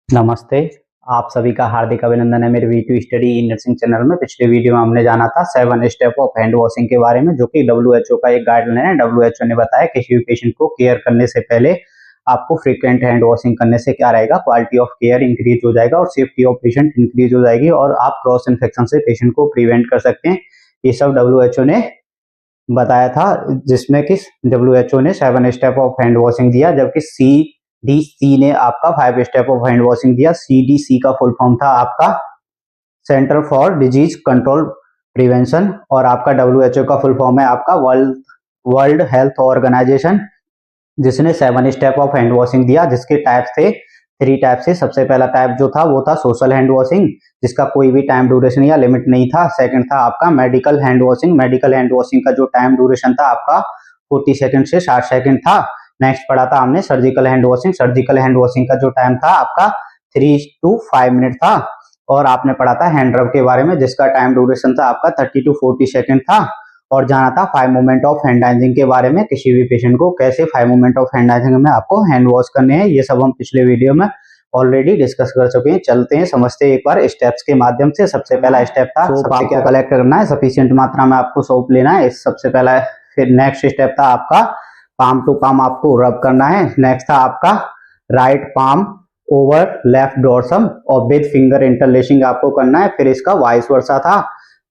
नमस्ते। आप सभी का हार्दिक अभिनंदन है मेरे V2 study in nursing channel में। पिछले वीडियो में हमने जाना था 7 स्टेप ऑफ हैंड वॉशिंग के बारे में, जो कि WHO का एक गाइडलाइन है। WHO ने बताया किसी भी पेशेंट को केयर करने से पहले आपको फ्रीक्वेंट हैंड वॉशिंग करने से क्या रहेगा, क्वालिटी ऑफ केयर इंक्रीज हो जाएगा और सेफ्टी ऑफ पेशेंट इंक्रीज हो जाएगी और आप क्रॉस इन्फेक्शन से पेशेंट को प्रिवेंट कर सकते हैं। ये सब WHO ने बताया था, जिसमें कि WHO ने 7 स्टेप ऑफ हैंड वॉशिंग दिया, जबकि CDC ने आपका 5 स्टेप ऑफ हैंड वॉशिंग दिया। CDC का फुल फॉर्म था आपका centre for disease control prevention और आपका WHO का फुल फॉर्म है आपका वर्ल्ड हेल्थ ऑर्गेनाइजेशन, जिसने 7 स्टेप ऑफ हैंड वॉशिंग दिया, जिसके टाइप थे 3 टाइप से। सबसे पहला टाइप जो था वो था सोशल हैंड वॉशिंग, जिसका कोई भी टाइम ड्यूरेशन या लिमिट नहीं था। सेकंड था आपका medical hand washing. Medical hand washing का जो टाइम ड्यूरेशन था आपका 40 सेकंड से 60 सेकंड था। नेक्स्ट पढ़ा था हमने surgical hand washing. Surgical hand washing का जो टाइम था आपका 3 to 5 मिनट था। और आपने पढ़ा था हैंड रब के बारे में, जिसका टाइम ड्यूरेशन था आपका 30 to 40 सेकंड था। और जाना था 5 मूवमेंट ऑफ हैंड हाइजीन के बारे में, किसी भी पेशेंट को कैसे 5 मूवमेंट ऑफ हैंड हाइजीन में आपको हैंड वॉश करने हैं। ये सब हम पिछले वीडियो में ऑलरेडी डिस्कस कर चुके हैं। चलते हैं, समझते हैं एक बार स्टेप्स के माध्यम से। सबसे पहला स्टेप था सोप आपको कलेक्ट करना है, सफिशिएंट मात्रा में आपको सोप लेना है, इस सबसे पहला। फिर नेक्स्ट स्टेप था आपका पाम टू पाम आपको रब करना है। नेक्स्ट था आपका right palm over left dorsum और विद फिंगर इंटरलेसिंग आपको करना है। फिर इसका वाइस वर्सा था।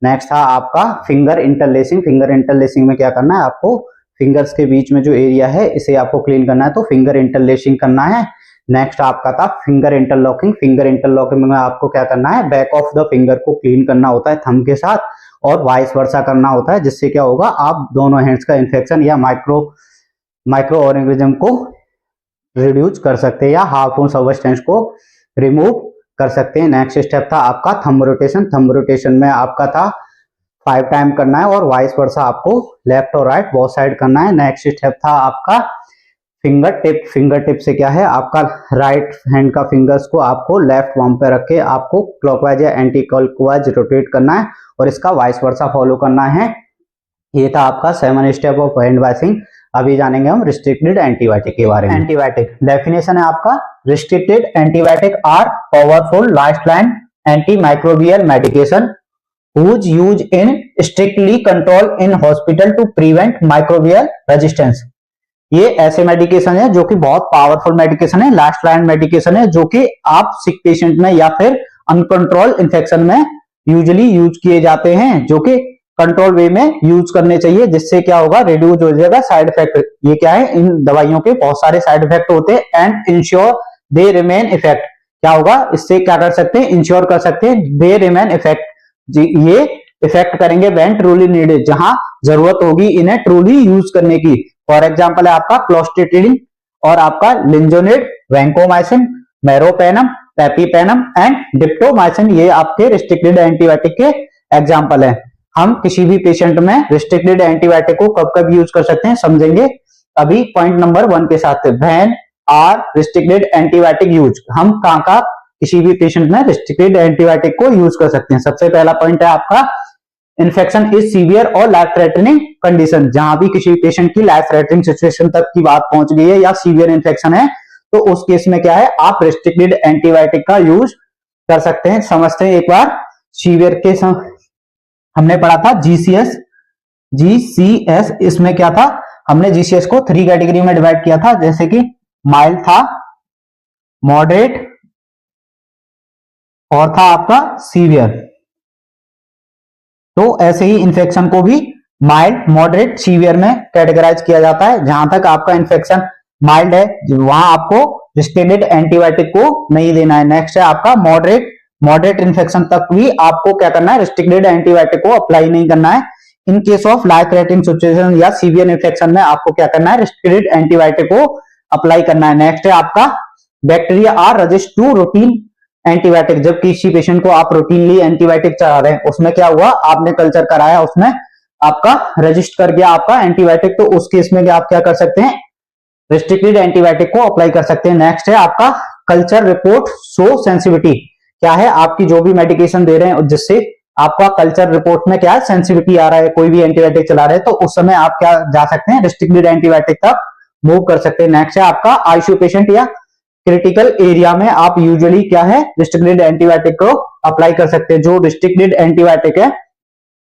नेक्स्ट था आपका फिंगर इंटरलेसिंग। फिंगर इंटरलेसिंग में क्या करना है, आपको फिंगर्स के बीच में जो एरिया है इसे आपको क्लीन करना है, तो फिंगर इंटरलेसिंग करना है। नेक्स्ट आपका था फिंगर इंटरलॉकिंग। फिंगर इंटरलॉकिंग में आपको क्या करना है, बैक ऑफ द फिंगर को क्लीन करना होता है थंब के साथ और वाइस वर्सा करना होता है, जिससे क्या होगा, आप दोनों हैंड्स का इन्फेक्शन या माइक्रो ऑर्गेनिज्म को रिड्यूस कर सकते हैं या हार्मफुल सब्सटेंस को रिमूव कर सकते हैं। नेक्स्ट स्टेप था आपका थंब रोटेशन। थंब रोटेशन में आपका था 5 टाइम करना है और वाइस वर्सा आपको लेफ्ट और राइट बोथ साइड करना है। नेक्स्ट स्टेप था आपका फिंगर टिप। फिंगर टिप से क्या है, आपका राइट हैंड का फिंगर्स को आपको लेफ्ट पाम पे रख के आपको क्लॉकवाइज या एंटी क्लॉकवाइज रोटेट करना है और इसका वाइस वर्सा फॉलो करना है। ये था आपका 7 स्टेप ऑफ हैंड वॉशिंग। अभी जानेंगे हम रिस्ट्रिक्टेड एंटीबायोटिक के बारे में। एंटीबायोटिक डेफिनेशन है आपका, restricted antibiotic are powerful last line anti microbial medication whose use in strictly control in hospital to prevent microbial resistance। ये ऐसे मेडिकेशन है जो कि बहुत पावरफुल मेडिकेशन है, लास्ट लाइन मेडिकेशन है, जो कि आप सिक पेशेंट में या फिर अनकंट्रोल इन्फेक्शन में यूजुअली यूज किए जाते हैं, जो कि कंट्रोल वे में यूज करने चाहिए, जिससे क्या होगा, रिड्यूस हो जाएगा साइड इफेक्ट। ये क्या है, इन दवाइयों के बहुत सारे साइड इफेक्ट होते हैं and ensure they remain effect. क्या होगा, इससे क्या कर सकते हैं, इंश्योर कर सकते हैं दे रिमेन इफेक्ट। ये इफेक्ट करेंगे व्हेन ट्रूली नीडेड, जहां जरूरत होगी इन्हें ट्रूली यूज करने की। फॉर एग्जांपल है आपका क्लोस्ट्रिडिन और आपका लिंजोनिड, वैंकोमाइसिन, मेरोपेनम, पेपीपेनम एंड डिप्टोमाइसिन, ये आपके रिस्ट्रिक्टेड एंटीबायोटिक के एग्जांपल है। हम किसी भी पेशेंट में रिस्ट्रिक्टेड एंटीबायोटिक को कब कब यूज कर सकते हैं समझेंगे अभी पॉइंट नंबर 1 के साथ। When are restricted antibiotic use, हम कहां किसी भी पेशेंट में रिस्ट्रिक्टेड एंटीबायोटिक को यूज कर सकते हैं। सबसे पहला पॉइंट है आपका इन्फेक्शन इज सीवियर और लाइफ थ्रेटनिंग कंडीशन, जहां भी किसी पेशेंट की लाइफ थ्रेटनिंग सिचुएशन तक की बात पहुंच गई है या सीवियर इन्फेक्शन है, तो उस केस में क्या है, आप रिस्ट्रिक्टेड एंटीबायोटिक का यूज कर सकते हैं। समझते हैं एक बार सीवियर के हमने पढ़ा था जीसीएस। इसमें क्या था, हमने जीसीएस को 3 कैटेगरी में डिवाइड किया था, जैसे कि माइल्ड था, मॉडरेट और था आपका सीवियर। तो ऐसे ही इन्फेक्शन को भी माइल्ड, मॉडरेट, सीवियर में कैटेगराइज किया जाता है। जहां तक आपका इन्फेक्शन माइल्ड है वहां आपको रिस्ट्रिक्टेड एंटीबायोटिक को नहीं देना है। नेक्स्ट है आपका मॉडरेट इन्फेक्शन तक भी आपको क्या करना है, रिस्ट्रिक्टेड एंटीबायोटिक को अप्लाई नहीं करना है। In case of life threatening situation या सीवियर इन्फेक्शन में आपको क्या करना है, रिस्ट्रिक्टेड एंटीबायोटिक को अप्लाई करना है। नेक्स्ट है आपका bacteria are resist to routine antibiotic. जब किसी पेशेंट को आप रूटीनली एंटीबायोटिक चला रहे हैं, उसमें क्या हुआ, आपने कल्चर कराया, उसमें आपका रजिस्ट कर गया आपका एंटीबायोटिक, तो उस केस में आप क्या कर सकते हैं, रिस्ट्रिक्टेड एंटीबायोटिक को अप्लाई कर सकते हैं। नेक्स्ट है आपका कल्चर रिपोर्ट शो सेंसिटिविटी। क्या है, आपकी जो भी मेडिकेशन दे रहे हैं जिससे आपका कल्चर रिपोर्ट में क्या है, सेंसिटिविटी आ रहा है, कोई भी एंटीबायोटिक चला रहे हैं, तो उस समय आप क्या जा सकते हैं, रिस्ट्रिक्टेड एंटीबायोटिक तक मूव कर सकते हैं। नेक्स्ट है आपका आईसीयू पेशेंट या क्रिटिकल एरिया में आप यूजुअली क्या है रिस्ट्रिक्टेड एंटीबायोटिक को अप्लाई कर सकते हैं। जो रिस्ट्रिक्टेड एंटीबायोटिक है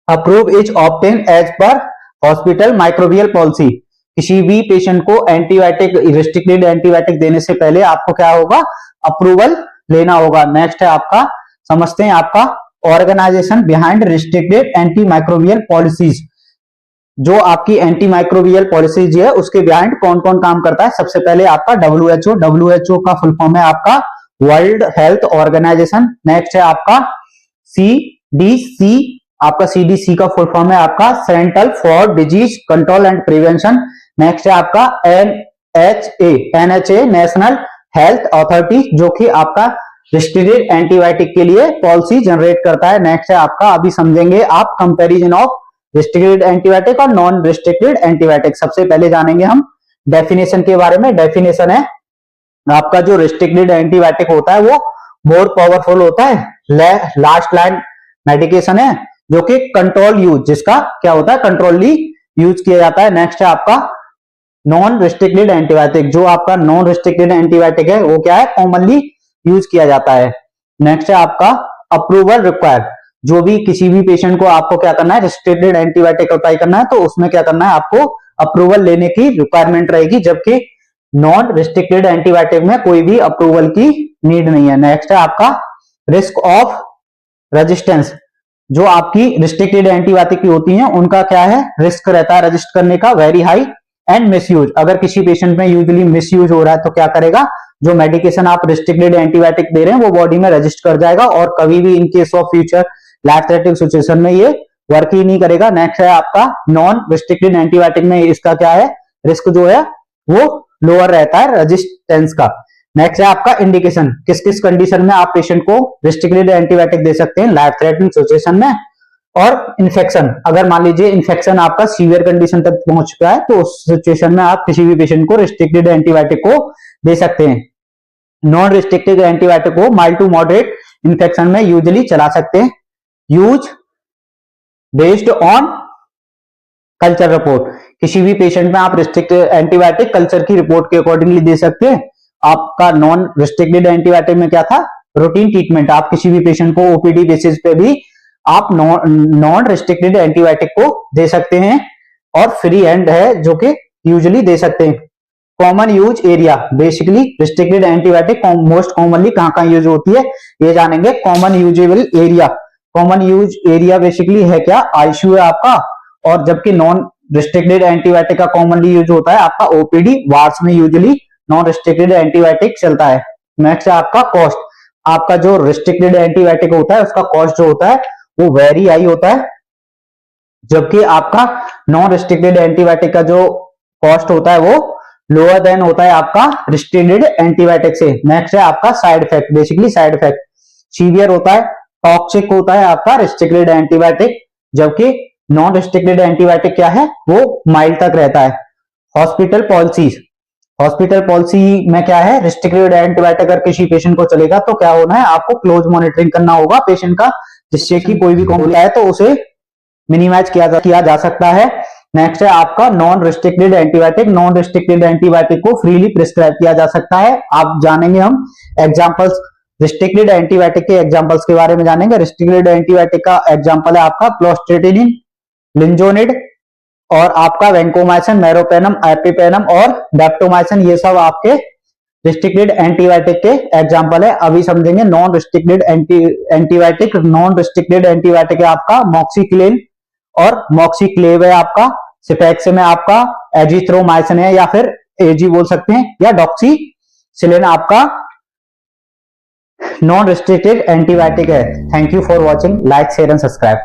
approve is obtain as per hospital microbial policy. किसी भी पेशेंट को एंटीबायोटिक रिस्ट्रिक्टेड एंटीबायोटिक देने से पहले आपको क्या होगा अप्रूवल लेना होगा। नेक्स्ट है आपका समझते हैं आपका organisation behind restricted anti microbial policies. जो आपकी एंटी माइक्रोबियल पॉलिसीज है उसके बिहाइंड कौन कौन काम करता है। सबसे पहले आपका WHO का फुल फॉर्म है आपका वर्ल्ड हेल्थ ऑर्गेनाइजेशन। नेक्स्ट है आपका CDC, आपका CDC का फुल फॉर्म है आपका central for disease control and prevention. Next है आपका NHA नेशनल हेल्थ अथॉरिटी, जो कि आपका रिस्ट्रिक्टेड एंटीबायोटिक के लिए पॉलिसी जनरेट करता है। नेक्स्ट है आपका अभी समझेंगे आप कंपैरिजन ऑफ रिस्ट्रिक्टेड एंटीबायोटिक और नॉन रिस्ट्रिक्टेड एंटीबायोटिक। सबसे पहले जानेंगे हम डेफिनेशन के बारे में। डेफिनेशन है आपका जो रिस्ट्रिक्टेड एंटीबायोटिक होता है वो मोर पावरफुल होता है, लास्ट लाइन मेडिकेशन है जो कि कंट्रोल यूज, जिसका क्या होता है कंट्रोलली यूज किया जाता है। नेक्स्ट है आपका नॉन रिस्ट्रिक्टेड एंटीबायोटिक। जो आपका नॉन रिस्ट्रिक्टेड एंटीबायोटिक है वो क्या है कॉमनली यूज किया जाता है। नेक्स्ट है आपका अप्रूवल रिक्वायर्ड। जो भी किसी भी पेशेंट को आपको क्या करना है रिस्ट्रिक्टेड एंटीबायोटिक अप्लाई करना है तो उसमें क्या करना है आपको अप्रूवल लेने की रिक्वायरमेंट रहेगी, जबकि नॉन रिस्ट्रिक्टेड एंटीबायोटिक में कोई भी अप्रूवल की नीड नहीं है। नेक्स्ट है आपका रिस्क ऑफ रेजिस्टेंस। जो आपकी रिस्ट्रिक्टेड एंटीबायोटिक की होती हैं उनका क्या है रिस्क रहता है रजिस्ट करने का वेरी हाई एंड मिसयूज। अगर किसी पेशेंट में यूजुअली मिसयूज हो रहा है तो क्या करेगा जो मेडिकेशन आप रिस्ट्रिक्टेड एंटीबायोटिक दे रहे हैं वो बॉडी में रजिस्ट कर जाएगा और कभी भी in case of future life threatening situation में ये वर्क ही नहीं करेगा। नेक्स्ट है आपका नॉन रिस्ट्रिक्टेड एंटीबायोटिक में इसका क्या है रिस्क जो है वो लोअर रहता है रेजिस्टेंस का। नेक्स्ट है आपका इंडिकेशन, किस किस कंडीशन में आप पेशेंट को रिस्ट्रिक्टेड एंटीबायोटिक दे सकते हैं लाइफ थ्रेटनिंग सिचुएशन में। और इन्फेक्शन, अगर मान लीजिए इन्फेक्शन आपका सीवियर कंडीशन तक पहुंच चुका है तो उस सिचुएशन में आप किसी भी पेशेंट को रिस्ट्रिक्टेड एंटीबायोटिक को दे सकते हैं। नॉन रिस्ट्रिक्टेड एंटीबायोटिक को माइल्ड टू मॉडरेट इन्फेक्शन में यूजुअली चला सकते हैं। Use based on culture report, किसी भी पेशेंट में आप रिस्ट्रिक्टेड एंटीबायोटिक कल्चर की रिपोर्ट के अकॉर्डिंगली दे सकते हैं। आपका नॉन रिस्ट्रिक्टेड एंटीबायोटिक में क्या था रूटीन ट्रीटमेंट, आप किसी भी पेशेंट को ओपीडी बेसिस पे भी आप नॉन रिस्ट्रिक्टेड एंटीबायोटिक को दे सकते हैं। और फ्री हैंड है जो कि यूजुअली दे सकते हैं। Common use area, basically restricted antibiotic most commonly कहां यूज होती है ये जानेंगे। Common usable area, common use area basically है क्या आईसीयू है आपका, और जबकि नॉन रिस्ट्रिक्टेड एंटीबायोटिक का कॉमनली यूज होता है आपका ओपीडी वार्ड्स में यूजुअली नॉन रिस्ट्रिक्टेड एंटीबायोटिक चलता है। नेक्स्ट है आपका कॉस्ट, आपका जो रिस्ट्रिक्टेड एंटीबायोटिक होता है उसका कॉस्ट जो होता है वो वेरी हाई होता है, जबकि आपका नॉन रिस्ट्रिक्टेड एंटीबायोटिक का जो कॉस्ट होता है वो लोअर देन होता है आपका रिस्ट्रिक्टेड एंटीबायोटिक से। नेक्स्ट है आपका side effect, basically side effect severe होता है, टॉक्सिक होता है आपका रिस्ट्रिक्टेड एंटीबायोटिक, जबकि नॉन रिस्ट्रिक्टेड एंटीबायोटिक क्या है वो माइल्ड तक रहता है। हॉस्पिटल पॉलिसीज, हॉस्पिटल पॉलिसी में क्या है रिस्ट्रिक्टेड एंटीबायोटिक अगर किसी पेशेंट को चलेगा तो क्या होना है आपको क्लोज मॉनिटरिंग करना होगा पेशेंट का, जिससे कि कोई भी कॉम्प्लेक्स है तो उसे मिनिमाइज किया जा सकता है। नेक्स्ट है आपका non restricted antibiotic, non restricted antibiotic को फ्रीली प्रिस्क्राइब किया जा सकता है। आप जानेंगे हम एग्जांपल्स रिस्ट्रिक्टेड एंटीबायोटिक के एग्जांपल्स के बारे में जानेंगे। रिस्ट्रिक्टेड एंटीबायोटिक का एग्जांपल है आपका क्लोस्ट्रेटिनिन, लिंजोनिड और आपका वेंकोमाइसिन, मेरोपेनम, एपिपेनम और डेप्टोमाइसिन, ये सब आपके रिस्ट्रिक्टेड एंटीबायोटिक के एग्जांपल है। अभी समझेंगे non restricted antibiotic. Non restricted antibiotic है आपका मॉक्सीक्लेन और मॉक्सीक्लेव है आपका, सिफेक्सिम है आपका, एजिथ्रोमाइसिन है या फिर एजी बोल सकते हैं, या डॉक्सीसिलिन आपका नॉन रिस्ट्रिक्टेड एंटीबायोटिक है। Thank you for watching, like share and subscribe.